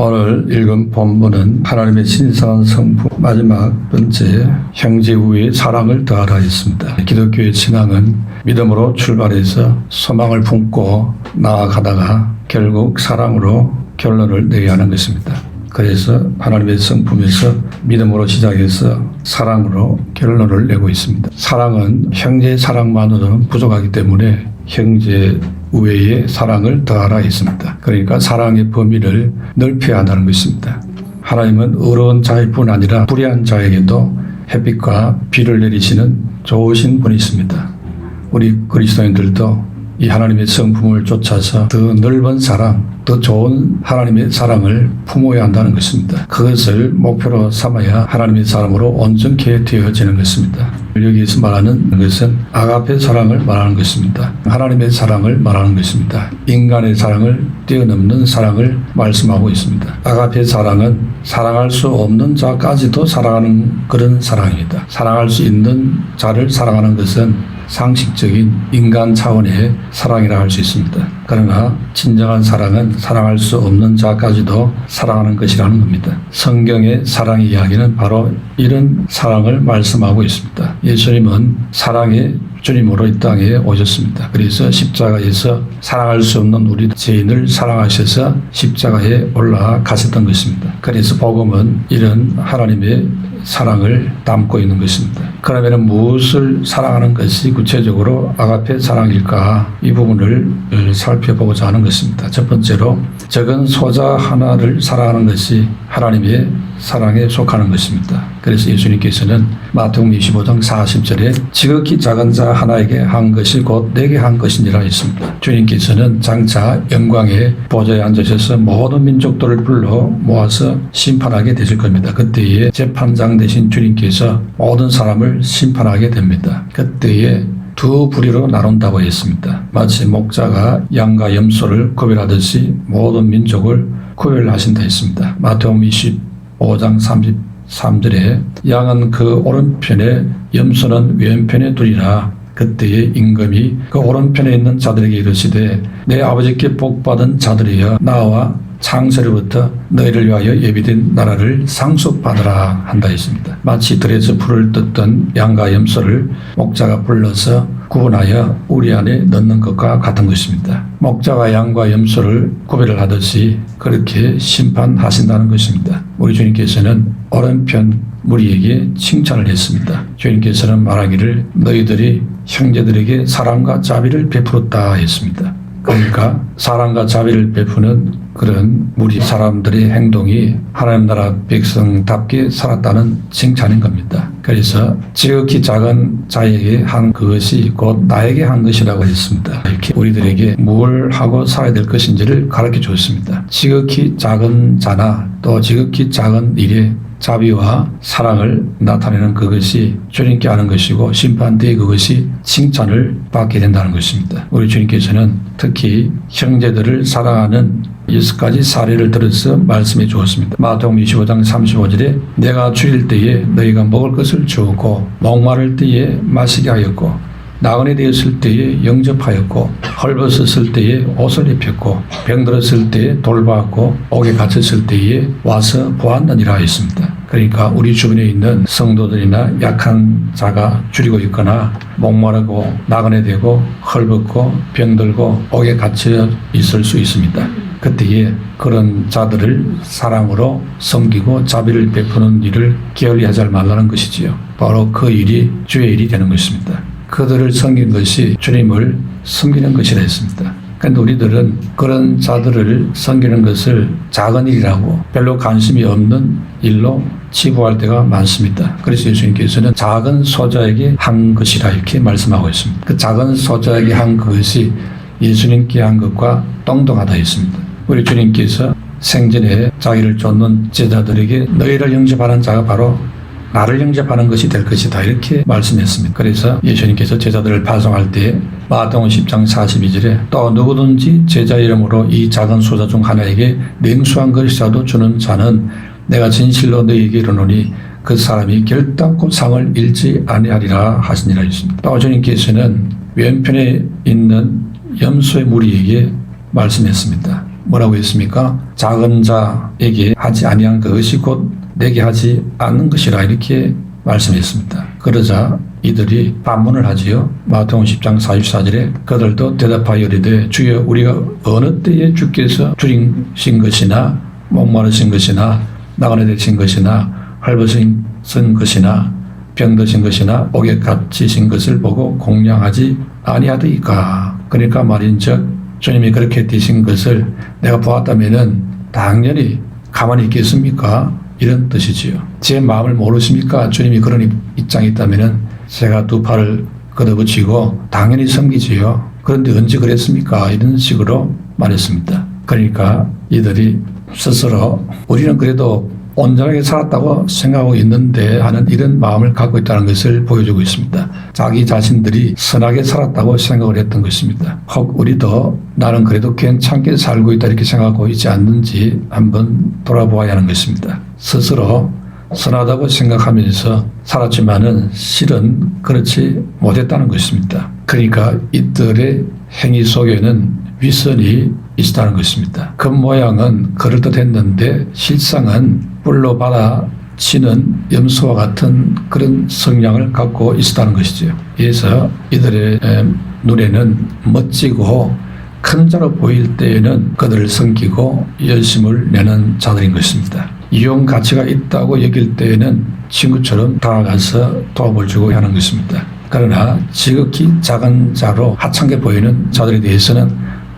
오늘 읽은 본문은 하나님의 신성한 성품 마지막 번째 형제 우애의 사랑을 더하라 했습니다. 기독교의 신앙은 믿음으로 출발해서 소망을 품고 나아가다가 결국 사랑으로 결론을 내야 하는 것입니다. 그래서 하나님의 성품에서 믿음으로 시작해서 사랑으로 결론을 내고 있습니다. 사랑은 형제의 사랑만으로는 부족하기 때문에 형제 우애의 사랑을 더하라 했습니다. 그러니까 사랑의 범위를 넓혀야 한다는 것입니다. 하나님은 어려운 자일 뿐 아니라 불의한 자에게도 햇빛과 비를 내리시는 좋으신 분이십니다. 우리 그리스도인들도 이 하나님의 성품을 쫓아서 더 넓은 사랑, 더 좋은 하나님의 사랑을 품어야 한다는 것입니다. 그것을 목표로 삼아야 하나님의 사람으로 온전케 되어지는 것입니다. 여기에서 말하는 것은 아가페 사랑을 말하는 것입니다. 하나님의 사랑을 말하는 것입니다. 인간의 사랑을 뛰어넘는 사랑을 말씀하고 있습니다. 아가페 사랑은 사랑할 수 없는 자까지도 사랑하는 그런 사랑입니다. 사랑할 수 있는 자를 사랑하는 것은 상식적인 인간 차원의 사랑이라 할 수 있습니다. 그러나 진정한 사랑은 사랑할 수 없는 자까지도 사랑하는 것이라는 겁니다. 성경의 사랑의 이야기는 바로 이런 사랑을 말씀하고 있습니다. 예수님은 사랑의 주님으로 이 땅에 오셨습니다. 그래서 십자가에서 사랑할 수 없는 우리 죄인을 사랑하셔서 십자가에 올라가셨던 것입니다. 그래서 복음은 이런 하나님의 사랑을 담고 있는 것입니다. 그러면 무엇을 사랑하는 것이 구체적으로 아가페 사랑일까? 이 부분을 살펴보고자 하는 것입니다. 첫 번째로 적은 소자 하나를 사랑하는 것이 하나님의 사랑에 속하는 것입니다. 그래서 예수님께서는 마태복음 25장 40절에 지극히 작은 자 하나에게 한 것이 곧 내게 한 것이니라 했습니다. 주님께서는 장차 영광의 보좌에 앉으셔서 모든 민족들을 불러 모아서 심판하게 되실 겁니다. 그때에 재판장 되신 주님께서 모든 사람을 심판하게 됩니다. 그때에 두 부류로 나눈다고 했습니다. 마치 목자가 양과 염소를 구별하듯이 모든 민족을 구별하신다 했습니다. 마태복음 25장 33절에 양은 그 오른편에 염소는 왼편에 두리라. 그때의 임금이 그 오른편에 있는 자들에게 이르시되 내 아버지께 복받은 자들이여 나와 창세로부터 너희를 위하여 예비된 나라를 상속받으라 한다 했습니다. 마치 들에서 풀을 뜯던 양과 염소를 목자가 불러서 구분하여 우리 안에 넣는 것과 같은 것입니다. 목자가 양과 염소를 구별을 하듯이 그렇게 심판하신다는 것입니다. 우리 주님께서는 오른편 무리에게 칭찬을 했습니다. 주님께서는 말하기를 너희들이 형제들에게 사랑과 자비를 베풀었다 했습니다. 그러니까 사랑과 자비를 베푸는 그런 우리 사람들의 행동이 하나님 나라 백성답게 살았다는 칭찬인 겁니다. 그래서 지극히 작은 자에게 한 그것이 곧 나에게 한 것이라고 했습니다. 이렇게 우리들에게 뭘 하고 살아야 될 것인지를 가르쳐 줬습니다. 지극히 작은 자나 또 지극히 작은 일에 자비와 사랑을 나타내는 그것이 주님께 하는 것이고 심판 때에 그것이 칭찬을 받게 된다는 것입니다. 우리 주님께서는 특히 형제들을 사랑하는 6가지 사례를 들어서 말씀해 주었습니다. 마태복음 25장 35절에 내가 주일 때에 너희가 먹을 것을 주었고 목마를 때에 마시게 하였고 나그네 되었을 때에 영접하였고 헐벗었을 때에 옷을 입혔고 병들었을 때에 돌보았고 옥에 갇혔을 때에 와서 보았느니라 했습니다. 그러니까 우리 주변에 있는 성도들이나 약한 자가 줄이고 있거나 목마르고 나그네 되고 헐벗고 병들고 옥에 갇혀 있을 수 있습니다. 그때에 그런 자들을 사랑으로 섬기고 자비를 베푸는 일을 게을리하지 말라는 것이지요. 바로 그 일이 주의 일이 되는 것입니다. 그들을 섬긴 것이 주님을 섬기는 것이라 했습니다. 그런데 우리들은 그런 자들을 섬기는 것을 작은 일이라고 별로 관심이 없는 일로 치부할 때가 많습니다. 그래서 예수님께서는 작은 소자에게 한 것이라 이렇게 말씀하고 있습니다. 그 작은 소자에게 한 그것이 예수님께 한 것과 동등하다 했습니다. 우리 주님께서 생전에 자기를 쫓는 제자들에게 너희를 영접하는 자가 바로 나를 영접하는 것이 될 것이다 이렇게 말씀했습니다. 그래서 예수님께서 제자들을 파송할 때 마태복음 10장 42절에 또 누구든지 제자 이름으로 이 작은 소자 중 하나에게 냉수한 것이라도 주는 자는 내가 진실로 너희에게 이르노니 그 사람이 결단코 상을 잃지 아니하리라 하시니라 했습니다. 또 주님께서는 왼편에 있는 염소의 무리에게 말씀했습니다. 뭐라고 했습니까? 작은 자에게 하지 아니한 그것이 곧 내게 하지 않는 것이라 이렇게 말씀했습니다. 그러자 이들이 반문을 하지요. 마태복음 10장 44절에 그들도 대답하여 이르되 주여 우리가 어느 때에 주께서 줄이신 것이나 목마르신 것이나 나그네 되신 것이나 헐벗은 것이나 병드신 것이나 옥에 갇히신 것을 보고 공양하지 아니하더이까. 그러니까 말인즉 주님이 그렇게 되신 것을 내가 보았다면은 당연히 가만히 있겠습니까? 이런 뜻이지요. 제 마음을 모르십니까? 주님이 그런 입장이 있다면은 제가 두 팔을 걷어붙이고 당연히 섬기지요. 그런데 언제 그랬습니까? 이런 식으로 말했습니다. 그러니까 이들이 스스로 우리는 그래도 온전하게 살았다고 생각하고 있는데 하는 이런 마음을 갖고 있다는 것을 보여주고 있습니다. 자기 자신들이 선하게 살았다고 생각을 했던 것입니다. 혹 우리도 나는 그래도 괜찮게 살고 있다 이렇게 생각하고 있지 않는지 한번 돌아보아야 하는 것입니다. 스스로 선하다고 생각하면서 살았지만은 실은 그렇지 못했다는 것입니다. 그러니까 이들의 행위 속에는 위선이 있다는 것입니다. 겉모양은 그럴듯했는데 실상은 뿔로 받아치는 염소와 같은 그런 성향을 갖고 있었다는 것이죠. 그래서 이들의 눈에는 멋지고 큰 자로 보일 때에는 그들을 섬기고 열심을 내는 자들인 것입니다. 이용 가치가 있다고 여길 때에는 친구처럼 다가가서 도움을 주고 하는 것입니다. 그러나 지극히 작은 자로 하찮게 보이는 자들에 대해서는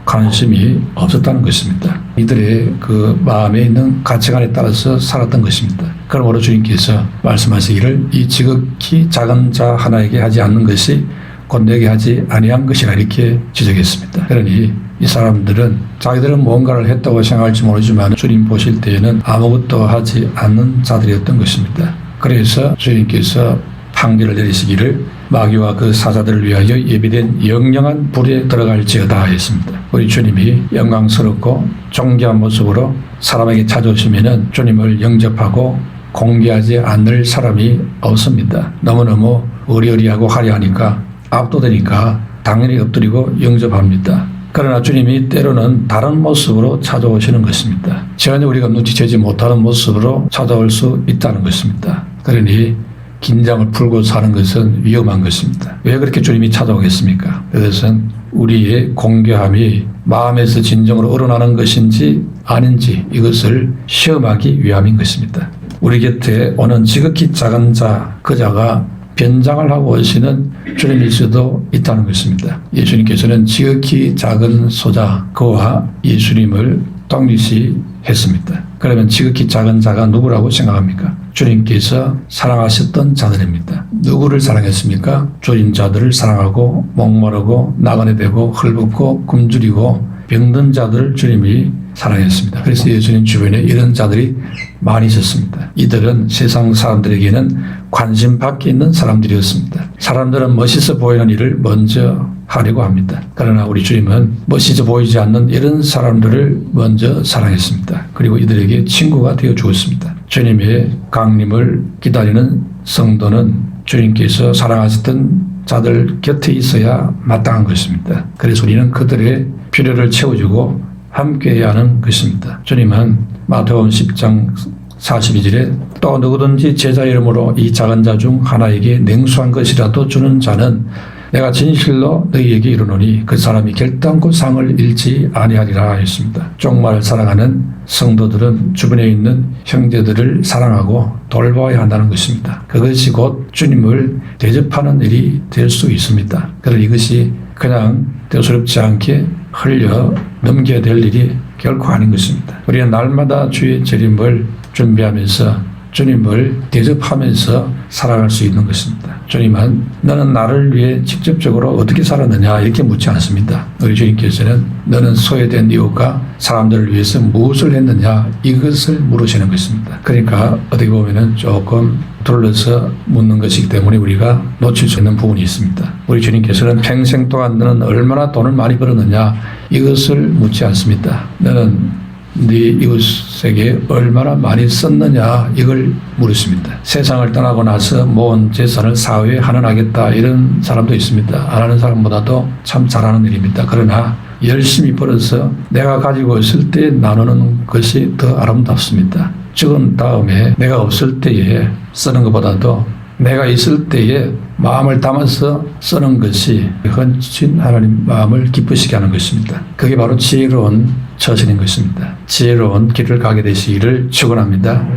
관심이 없었다는 것입니다. 이들의 그 마음에 있는 가치관에 따라서 살았던 것입니다. 그러므로 주님께서 말씀하시기를 이 지극히 작은 자 하나에게 하지 않는 것이 곧 내게 하지 아니한 것이라 이렇게 지적했습니다. 그러니 이 사람들은 자기들은 뭔가를 했다고 생각할지 모르지만 주님 보실 때에는 아무것도 하지 않는 자들이었던 것입니다. 그래서 주님께서 판결을 내리시기를 마귀와 그 사자들을 위하여 예비된 영영한 불에 들어갈지어다 했습니다. 우리 주님이 영광스럽고 존귀한 모습으로 사람에게 찾아오시면은 주님을 영접하고 공개하지 않을 사람이 없습니다. 너무너무 의리의리하고 화려하니까 압도되니까 당연히 엎드리고 영접합니다. 그러나 주님이 때로는 다른 모습으로 찾아오시는 것입니다. 전혀 우리가 눈치채지 못하는 모습으로 찾아올 수 있다는 것입니다. 그러니 긴장을 풀고 사는 것은 위험한 것입니다. 왜 그렇게 주님이 찾아오겠습니까? 그것은 우리의 공개함이 마음에서 진정으로 우러나는 것인지 아닌지 이것을 시험하기 위함인 것입니다. 우리 곁에 오는 지극히 작은 자, 그 자가 변장을 하고 오시는 주님일 수도 있다는 것입니다. 예수님께서는 지극히 작은 소자, 그와 예수님을 동일시했습니다. 그러면 지극히 작은 자가 누구라고 생각합니까? 주님께서 사랑하셨던 자들입니다. 누구를 사랑했습니까? 졸인 자들을 사랑하고 목마르고 나그네 되고 헐벗고 굶주리고 병든 자들을 주님이 사랑했습니다. 그래서 예수님 주변에 이런 자들이 많이 있었습니다. 이들은 세상 사람들에게는 관심 밖에 있는 사람들이었습니다. 사람들은 멋있어 보이는 일을 먼저 하려고 합니다. 그러나 우리 주님은 멋있어 보이지 않는 이런 사람들을 먼저 사랑했습니다. 그리고 이들에게 친구가 되어 주었습니다. 주님의 강림을 기다리는 성도는 주님께서 사랑하셨던 자들 곁에 있어야 마땅한 것입니다. 그래서 우리는 그들의 필요를 채워주고 함께해야 하는 것입니다. 주님은 마태복음 10장 42절에 또 누구든지 제자 이름으로 이 작은 자 중 하나에게 냉수한 것이라도 주는 자는 내가 진실로 너희에게 이르노니 그 사람이 결단코 상을 잃지 아니하리라 했습니다. 정말 사랑하는 성도들은 주변에 있는 형제들을 사랑하고 돌봐야 한다는 것입니다. 그것이 곧 주님을 대접하는 일이 될 수 있습니다. 그러나 이것이 그냥 대수롭지 않게 흘려 넘겨야 될 일이 결코 아닌 것입니다. 우리는 날마다 주의 재림을 준비하면서 주님을 대접하면서 살아갈 수 있는 것입니다. 주님은 너는 나를 위해 직접적으로 어떻게 살았느냐 이렇게 묻지 않습니다. 우리 주님께서는 너는 소외된 이웃과 사람들을 위해서 무엇을 했느냐 이것을 물으시는 것입니다. 그러니까 어떻게 보면 조금 둘러서 묻는 것이기 때문에 우리가 놓칠 수 있는 부분이 있습니다. 우리 주님께서는 평생 동안 너는 얼마나 돈을 많이 벌었느냐 이것을 묻지 않습니다. 너는 네 이웃에게 얼마나 많이 썼느냐 이걸 물으십니다. 세상을 떠나고 나서 모은 재산을 사회에 환원하겠다 이런 사람도 있습니다. 안 하는 사람보다도 참 잘하는 일입니다. 그러나 열심히 벌어서 내가 가지고 있을 때 나누는 것이 더 아름답습니다. 죽은 다음에 내가 없을 때에 쓰는 것보다도 내가 있을 때에 마음을 담아서 쓰는 것이 헌신 하나님 마음을 기쁘시게 하는 것입니다. 그게 바로 지혜로운 처신인 것입니다. 지혜로운 길을 가게 되시기를 축원합니다.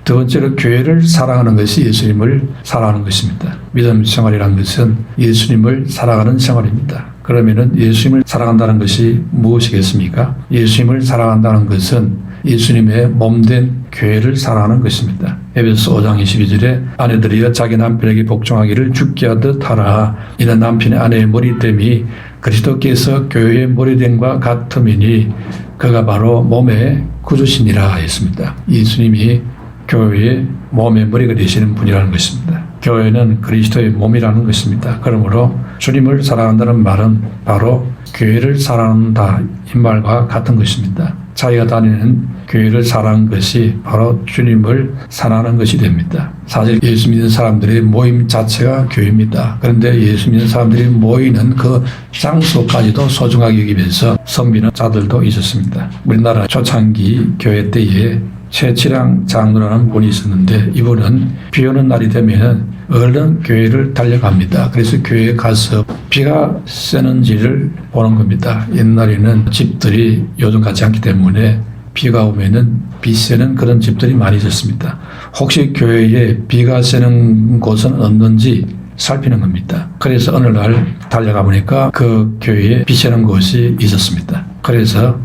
두 번째로 교회를 사랑하는 것이 예수님을 사랑하는 것입니다. 믿음 생활이라는 것은 예수님을 사랑하는 생활입니다. 그러면은 예수님을 사랑한다는 것이 무엇이겠습니까? 예수님을 사랑한다는 것은 예수님의 몸된 교회를 사랑하는 것입니다. 에베소서 5장 22절에 아내들이여 자기 남편에게 복종하기를 죽게 하듯 하라. 이는 남편의 아내의 머리됨이 그리스도께서 교회의 머리됨과 같음이니 그가 바로 몸의 구주시니라 했습니다. 예수님이 교회의 몸의 머리가 되시는 분이라는 것입니다. 교회는 그리스도의 몸이라는 것입니다. 그러므로 주님을 사랑한다는 말은 바로 교회를 사랑한다 이 말과 같은 것입니다. 자기가 다니는 교회를 사랑하는 것이 바로 주님을 사랑하는 것이 됩니다. 사실 예수 믿는 사람들의 모임 자체가 교회입니다. 그런데 예수 믿는 사람들이 모이는 그 장소까지도 소중하게 여기면서 섬기는 자들도 있었습니다. 우리나라 초창기 교회 때에 최치랑 장로라는 분이 있었는데 이분은 비 오는 날이 되면 얼른 교회를 달려갑니다. 그래서 교회에 가서 비가 새는지를 보는 겁니다. 옛날에는 집들이 요즘 같지 않기 때문에 비가 오면은 비 새는 그런 집들이 많이 있었습니다. 혹시 교회에 비가 새는 곳은 없는지 살피는 겁니다. 그래서 어느 날 달려가 보니까 그 교회에 비 새는 곳이 있었습니다. 그래서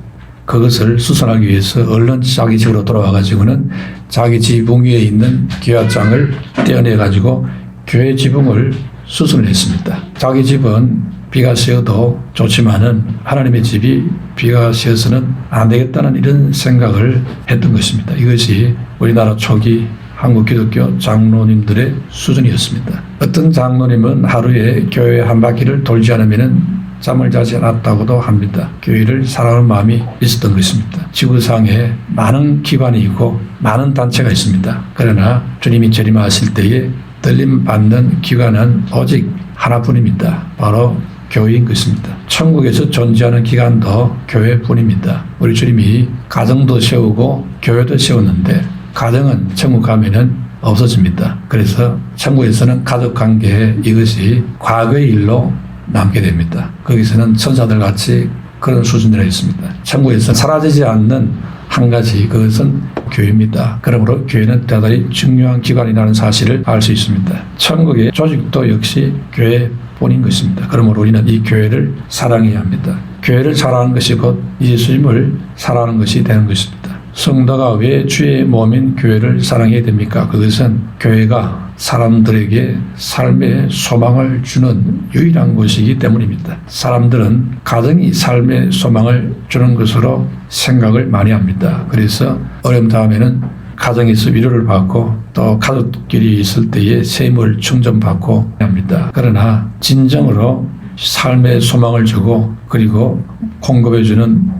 그것을 수선하기 위해서 얼른 자기 집으로 돌아와가지고는 자기 지붕 위에 있는 기와장을 떼어내가지고 교회 지붕을 수선을 했습니다. 자기 집은 비가 새어도 좋지만은 하나님의 집이 비가 새어서는 안 되겠다는 이런 생각을 했던 것입니다. 이것이 우리나라 초기 한국 기독교 장로님들의 수준이었습니다. 어떤 장로님은 하루에 교회 한 바퀴를 돌지 않으면은 잠을 자지 않았다고도 합니다. 교회를 사랑하는 마음이 있었던 것입니다. 지구상에 많은 기관이 있고 많은 단체가 있습니다. 그러나 주님이 재림하실 때에 들림받는 기관은 오직 하나뿐입니다. 바로 교회인 것입니다. 천국에서 존재하는 기관도 교회뿐입니다. 우리 주님이 가정도 세우고 교회도 세웠는데 가정은 천국 가면은 없어집니다. 그래서 천국에서는 가족관계 이것이 과거의 일로 남게 됩니다. 거기서는 천사들 같이 그런 수준으로 있습니다. 천국에서 사라지지 않는 한 가지 그것은 교회입니다. 그러므로 교회는 대단히 중요한 기관이라는 사실을 알 수 있습니다. 천국의 조직도 역시 교회뿐인 것입니다. 그러므로 우리는 이 교회를 사랑해야 합니다. 교회를 사랑하는 것이 곧 예수님을 사랑하는 것이 되는 것입니다. 성도가 왜 주의 몸인 교회를 사랑해야 됩니까? 그것은 교회가 사람들에게 삶의 소망을 주는 유일한 곳이기 때문입니다. 사람들은 가정이 삶의 소망을 주는 것으로 생각을 많이 합니다. 그래서 어려움 다음에는 가정에서 위로를 받고 또 가족끼리 있을 때에 셈을 충전받고 합니다. 그러나 진정으로 삶의 소망을 주고 그리고 공급해주는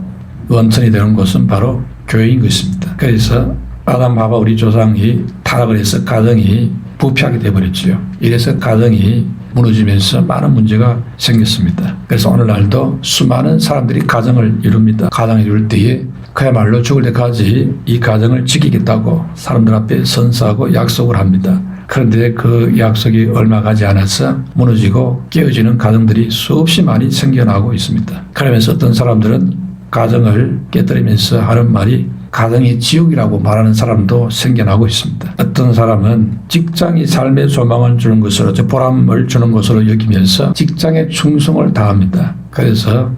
원천이 되는 곳은 바로 교회인 것입니다. 그래서 아담 하와 우리 조상이 타락을 해서 가정이 부패하게 되어버렸죠. 이래서 가정이 무너지면서 많은 문제가 생겼습니다. 그래서 오늘날도 수많은 사람들이 가정을 이룹니다. 가정을 이룰 때에 그야말로 죽을 때까지 이 가정을 지키겠다고 사람들 앞에 선서하고 약속을 합니다. 그런데 그 약속이 얼마 가지 않아서 무너지고 깨어지는 가정들이 수없이 많이 생겨나고 있습니다. 그러면서 어떤 사람들은 가정을 깨뜨리면서 하는 말이 가정이 지옥이라고 말하는 사람도 생겨나고 있습니다. 어떤 사람은 직장이 삶의 소망을 주는 것으로, 보람을 주는 것으로 여기면서 직장에 충성을 다합니다. 그래서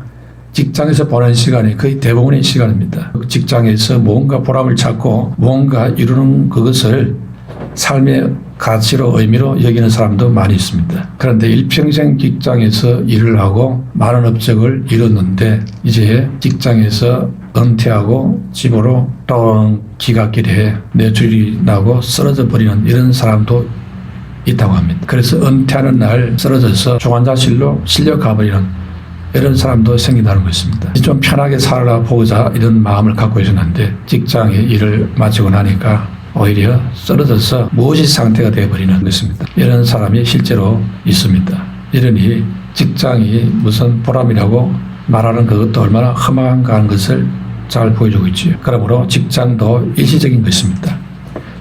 직장에서 보낸 시간이 거의 대부분의 시간입니다. 직장에서 뭔가 보람을 찾고 뭔가 이루는 그것을 삶의 가치로 의미로 여기는 사람도 많이 있습니다. 그런데 일평생 직장에서 일을 하고 많은 업적을 이뤘는데 이제 직장에서 은퇴하고 집으로 돌아오는 기갓길에 뇌출이 나고 쓰러져 버리는 이런 사람도 있다고 합니다. 그래서 은퇴하는 날 쓰러져서 중환자실로 실려 가버리는 이런 사람도 생긴다는 것입니다. 좀 편하게 살아보자 이런 마음을 갖고 있었는데 직장에 일을 마치고 나니까 오히려 쓰러져서 무엇이 상태가 되어버리는 것입니다. 이런 사람이 실제로 있습니다. 이러니 직장이 무슨 보람이라고 말하는 그것도 얼마나 험한가 하는 것을 잘 보여주고 있지요. 그러므로 직장도 일시적인 것입니다.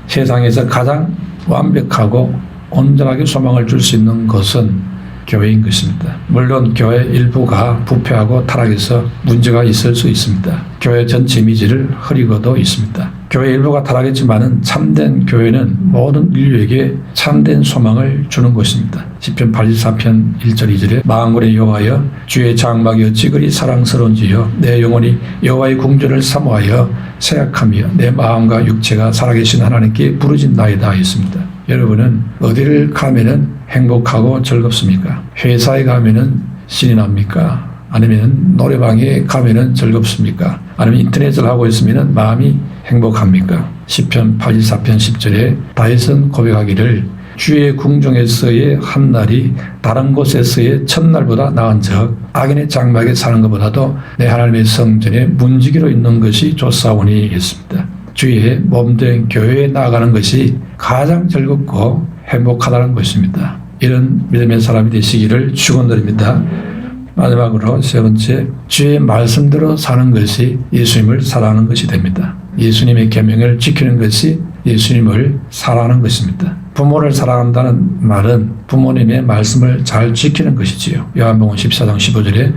세상에서 가장 완벽하고 온전하게 소망을 줄 수 있는 것은 교회인 것입니다. 물론 교회 일부가 부패하고 타락해서 문제가 있을 수 있습니다. 교회 전체 이미지를 흐리고도 있습니다. 교회 일부가 타락했지만은 참된 교회는 모든 인류에게 참된 소망을 주는 것입니다. 시편 84편 1절 2절에 만군의 여호와여 주의 장막이 어찌 그리 사랑스러운지요 내 영혼이 여호와의 궁전을 사모하여 생각하며 내 마음과 육체가 살아계신 하나님께 부르짖나이다 했습니다. 여러분은 어디를 가면은 행복하고 즐겁습니까? 회사에 가면은 신이 납니까? 아니면 노래방에 가면은 즐겁습니까? 아니면 인터넷을 하고 있으면 마음이 행복합니까? 시편 84편 10절에 다윗은 고백하기를 주의 궁중에서의 한 날이 다른 곳에서의 첫날보다 나은즉 악인의 장막에 사는 것보다도 내 하나님의 성전에 문지기로 있는 것이 좋사오니 했습니다. 주의 몸된 교회에 나아가는 것이 가장 즐겁고 행복하다는 것입니다. 이런 믿음의 사람이 되시기를 축원드립니다. 마지막으로 세 번째, 주의 말씀대로 사는 것이 예수님을 사랑하는 것이 됩니다. 예수님의 계명을 지키는 것이 예수님을 사랑하는 것입니다. 부모를 사랑한다는 말은 부모님의 말씀을 잘 지키는 것이지요. 요한복음 14장 15절에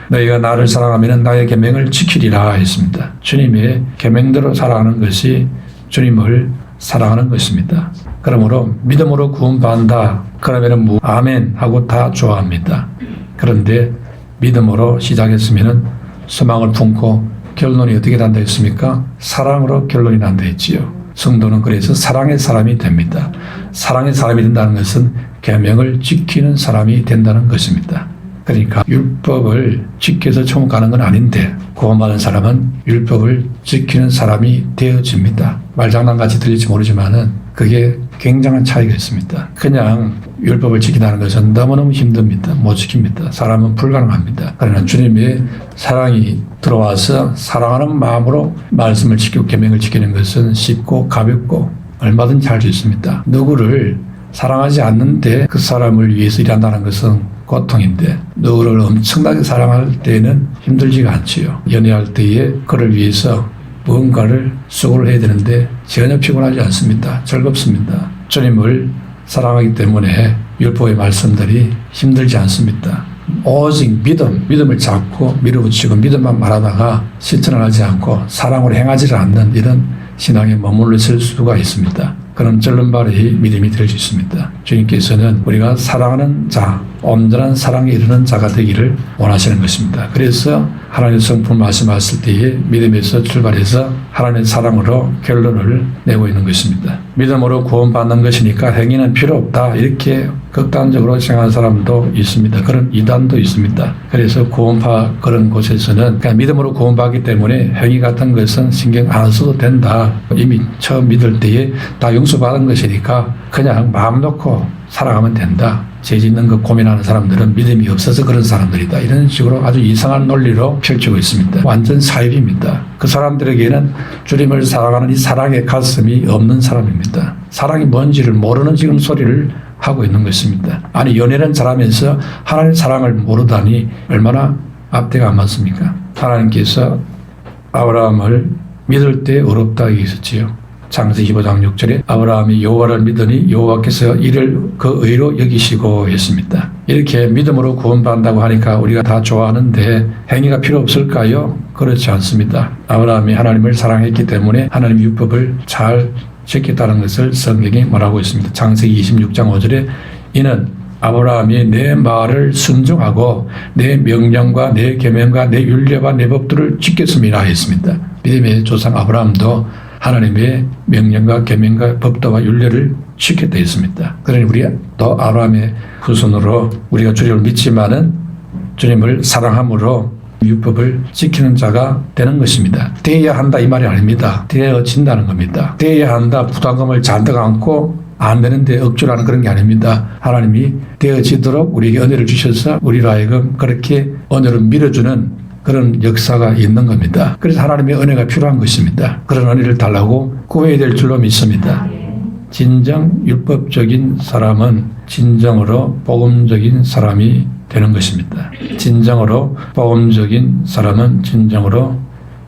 너희가 나를 사랑하면 나의 계명을 지키리라 했습니다. 주님의 계명대로 살아가는 것이 주님을 사랑하는 것입니다. 그러므로 믿음으로 구원받는다. 그러면 아멘 하고 다 좋아합니다. 그런데 믿음으로 시작했으면 소망을 품고 결론이 어떻게 난다 했습니까? 사랑으로 결론이 난다 했지요. 성도는 그래서 사랑의 사람이 됩니다. 사랑의 사람이 된다는 것은 계명을 지키는 사람이 된다는 것입니다. 그러니까 율법을 지켜서 천국 가는 건 아닌데 구원받은 사람은 율법을 지키는 사람이 되어집니다. 말장난같이 들릴지 모르지만은 그게 굉장한 차이가 있습니다. 그냥 율법을 지킨다는 것은 너무너무 힘듭니다. 못 지킵니다. 사람은 불가능합니다. 그러나 주님의 사랑이 들어와서 사랑하는 마음으로 말씀을 지키고 계명을 지키는 것은 쉽고 가볍고 얼마든지 할 수 있습니다. 누구를 사랑하지 않는데 그 사람을 위해서 일한다는 것은 고통인데 누구를 엄청나게 사랑할 때에는 힘들지가 않지요. 연애할 때에 그를 위해서 무언가를 수고를 해야 되는데 전혀 피곤하지 않습니다. 즐겁습니다. 주님을 사랑하기 때문에 율법의 말씀들이 힘들지 않습니다. 오직 믿음을 잡고 밀어붙이고 믿음만 말하다가 실천을 하지 않고 사랑으로 행하지 않는 이런 신앙에 머물러 있을 수가 있습니다. 그런 절름발의 믿음이 될 수 있습니다. 주님께서는 우리가 사랑하는 자, 온전한 사랑에 이르는 자가 되기를 원하시는 것입니다. 그래서 하나님의 성품 말씀하실 때에 믿음에서 출발해서 하나님의 사랑으로 결론을 내고 있는 것입니다. 믿음으로 구원받는 것이니까 행위는 필요 없다. 이렇게 극단적으로 생각하는 사람도 있습니다. 그런 이단도 있습니다. 그래서 구원파 그런 곳에서는 그냥 믿음으로 구원받기 때문에 행위 같은 것은 신경 안 써도 된다. 이미 처음 믿을 때에 다 용서받은 것이니까 그냥 마음 놓고 살아가면 된다. 죄 짓는 것 고민하는 사람들은 믿음이 없어서 그런 사람들이다. 이런 식으로 아주 이상한 논리로 펼치고 있습니다. 완전 사입입니다. 그 사람들에게는 주님을 사랑하는 이 사랑의 가슴이 없는 사람입니다. 사랑이 뭔지를 모르는 지금 소리를 하고 있는 것입니다. 아니 연애는 잘하면서 하나님의 사랑을 모르다니 얼마나 앞뒤가 안 맞습니까? 하나님께서 아브라함을 믿을 때 어렵다 얘기했었지요. 창세기 15장 6절에 아브라함이 여호와를 믿으니 여호와께서 이를 그 의로 여기시고 했습니다. 이렇게 믿음으로 구원받는다고 하니까 우리가 다 좋아하는데 행위가 필요 없을까요? 그렇지 않습니다. 아브라함이 하나님을 사랑했기 때문에 하나님 율법을 잘 지켰다는 것을 성경이 말하고 있습니다. 창세기 26장 5절에 이는 아브라함이 내 말을 순종하고 내 명령과 내 계명과 내 율례와 내 법들을 지켰음이라 했습니다. 믿음의 조상 아브라함도 하나님의 명령과 계명과 법도와 율례를 지켰다 했습니다. 그러니 우리도 아브라함의 후손으로 우리가 주님을 믿지만은 주님을 사랑함으로 율법을 지키는 자가 되는 것입니다. 되어야 한다 이 말이 아닙니다. 되어진다는 겁니다. 되어야 한다 부담감을 잔뜩 안고 안 되는데 억지로 하는 그런 게 아닙니다. 하나님이 되어지도록 우리에게 은혜를 주셔서 우리로 하여금 그렇게 은혜를 밀어주는 그런 역사가 있는 겁니다. 그래서 하나님의 은혜가 필요한 것입니다. 그런 은혜를 달라고 구해야 될 줄로 믿습니다. 진정 율법적인 사람은 진정으로 복음적인 사람이 되는 것입니다. 진정으로 복음적인 사람은 진정으로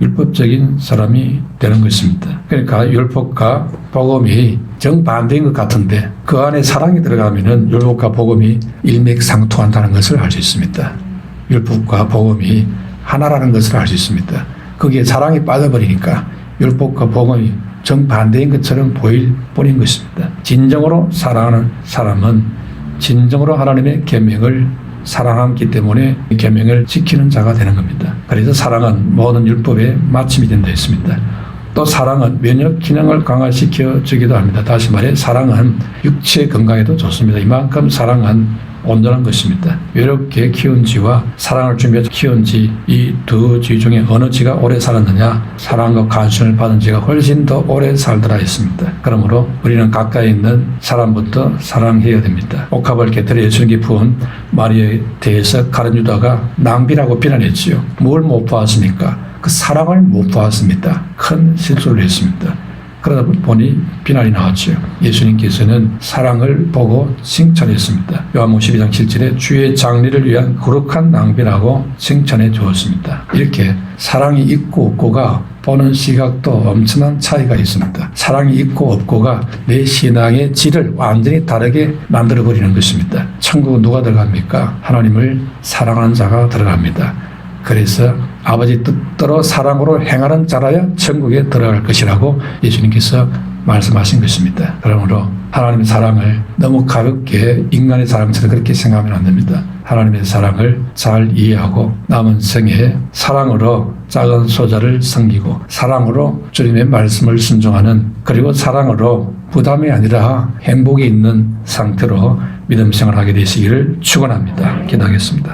율법적인 사람이 되는 것입니다. 그러니까 율법과 복음이 정반대인 것 같은데 그 안에 사랑이 들어가면은 율법과 복음이 일맥상통한다는 것을 알 수 있습니다. 율법과 복음이 하나라는 것을 알 수 있습니다. 거기에 사랑이 빠져버리니까 율법과 복음이 정반대인 것처럼 보일 뿐인 것입니다. 진정으로 사랑하는 사람은 진정으로 하나님의 계명을 사랑하기 때문에 계명을 지키는 자가 되는 겁니다. 그래서 사랑은 모든 율법의 마침이 된다 했습니다. 또 사랑은 면역 기능을 강화시켜 주기도 합니다. 다시 말해 사랑은 육체 건강에도 좋습니다. 이만큼 사랑은 온전한 것입니다. 외롭게 키운 쥐와 사랑을 주며 키운 쥐, 이 두 쥐 중에 어느 쥐가 오래 살았느냐? 사랑과 관심을 받은 쥐가 훨씬 더 오래 살더라 했습니다. 그러므로 우리는 가까이 있는 사람부터 사랑해야 됩니다. 옥합을 깨뜨려 예수님께 부은 마리아에 대해서 가룟 유다가 낭비라고 비난했지요. 뭘 못 보았습니까? 그 사랑을 못 보았습니다. 큰 실수를 했습니다. 그러다 보니 비난이 나왔죠. 예수님께서는 사랑을 보고 칭찬했습니다. 요한복음 12장 7절에 주의 장례를 위한 거룩한 낭비라고 칭찬해 주었습니다. 이렇게 사랑이 있고 없고가 보는 시각도 엄청난 차이가 있습니다. 사랑이 있고 없고가 내 신앙의 질을 완전히 다르게 만들어버리는 것입니다. 천국은 누가 들어갑니까? 하나님을 사랑하는 자가 들어갑니다. 그래서 아버지 뜻대로 사랑으로 행하는 자라야 천국에 들어갈 것이라고 예수님께서 말씀하신 것입니다. 그러므로 하나님의 사랑을 너무 가볍게 인간의 사랑처럼 그렇게 생각하면 안 됩니다. 하나님의 사랑을 잘 이해하고 남은 생에 사랑으로 작은 소자를 섬기고 사랑으로 주님의 말씀을 순종하는 그리고 사랑으로 부담이 아니라 행복이 있는 상태로 믿음 생활하게 되시기를 축원합니다. 기도하겠습니다.